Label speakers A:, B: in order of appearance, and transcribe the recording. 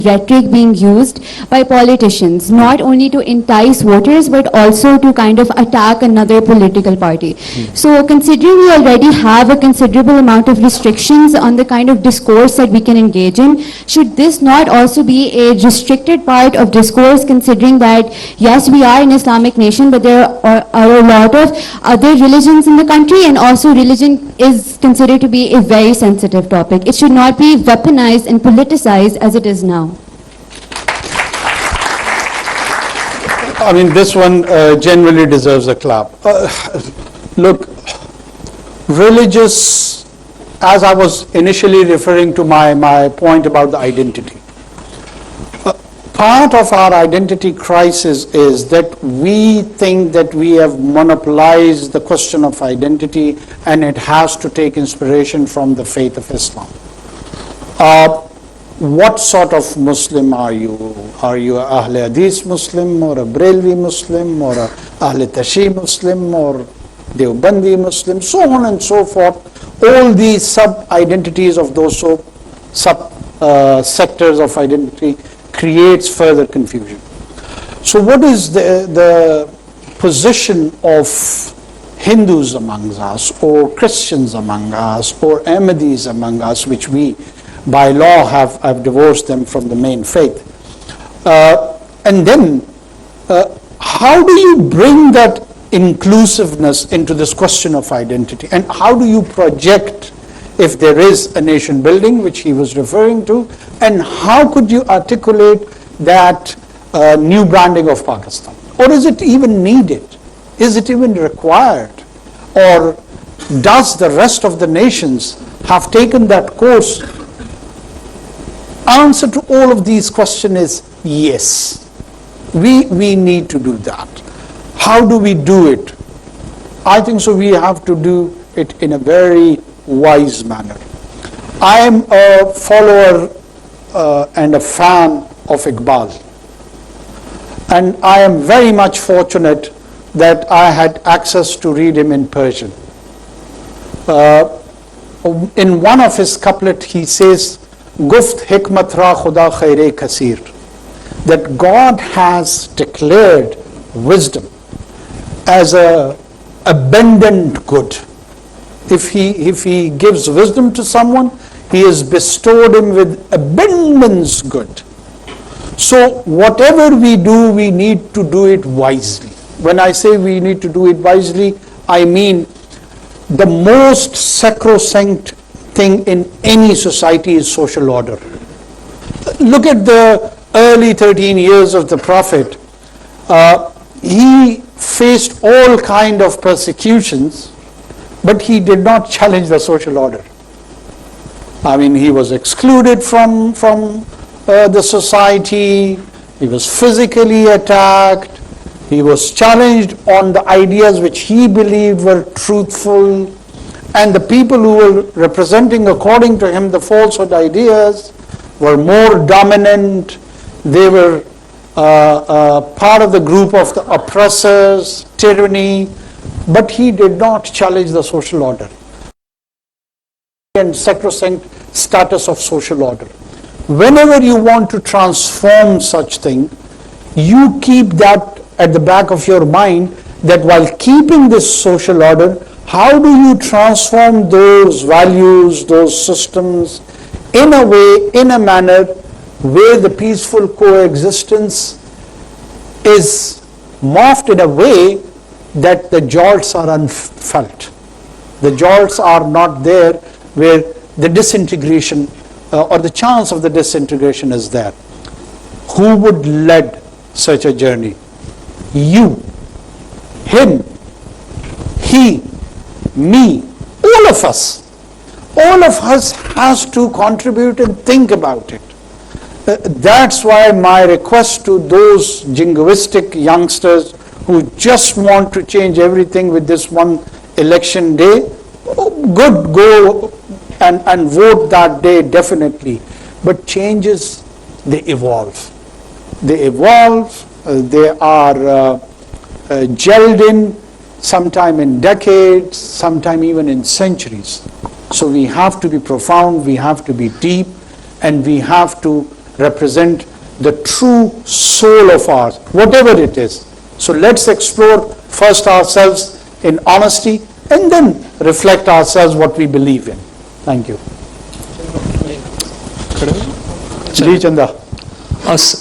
A: rhetoric being used by politicians, not only to entice voters, but also to kind of attack another political party. So considering we already have a considerable amount of restrictions on the kind of discourse that we can engage in, should this not also be a restricted part of discourse, considering that, yes, we are an Islamic nation, but there are a lot of other religions in the country, and also religion is considered to be a very sensitive topic. It should not be weaponized and politicized as it is now.
B: I mean, this one generally deserves a clap. Look, religious, as I was initially referring to my point about the identity. Part of our identity crisis is that we think that we have monopolized the question of identity and it has to take inspiration from the faith of Islam. What sort of Muslim are you? Are you a Ahle Hadith Muslim, or a Brelvi Muslim, or a Ahle Tashi Muslim, or Deobandi Muslim, so on and so forth. All these sub-identities of those sub-sectors of identity creates further confusion. So what is the position of Hindus among us, or Christians among us, or Ahmadis among us, which we by law have divorced them from the main faith? And then how do you bring that inclusiveness into this question of identity, and how do you project, if there is a nation building which he was referring to, and how could you articulate that new branding of Pakistan? Or is it even needed? Is it even required? Or does the rest of the nations have taken that course? Answer to all of these questions is yes. We need to do that. How do we do it? I think so we have to do it in a very wise manner. I am a follower and a fan of Iqbal, and I am very much fortunate that I had access to read him in Persian. In one of his couplets he says, Guft hikmat ra khuda khaire kasir, that God has declared wisdom as a abundant good. If he gives wisdom to someone, he has bestowed him with abundance good. So whatever we do, we need to do it wisely. When I say we need to do it wisely, I mean the most sacrosanct thing in any society is social order. Look at the early 13 years of the Prophet. He faced all kind of persecutions, but he did not challenge the social order. I mean, he was excluded from the society, he was physically attacked, he was challenged on the ideas which he believed were truthful, and the people who were representing, according to him, the falsehood ideas were more dominant. They were part of the group of the oppressors, tyranny, but he did not challenge the social order and sacrosanct status of social order. Whenever you want to transform such thing, you keep that at the back of your mind, that while keeping this social order, how do you transform those values, those systems in a way, in a manner where the peaceful coexistence is morphed in a way that the jolts are unfelt. The jolts are not there where the disintegration or the chance of the disintegration is there. Who would lead such a journey? You, him, he, me, all of us. All of us has to contribute and think about it. That's why my request to those jingoistic youngsters who just want to change everything with this one election day, good, go and vote that day definitely. But changes, they evolve. They evolve, they are gelled in, sometime in decades, sometime even in centuries. So we have to be profound, we have to be deep, and we have to represent the true soul of ours, whatever it is. So let's explore first ourselves in honesty and then reflect ourselves what we believe in. Thank you. Ji Chanda.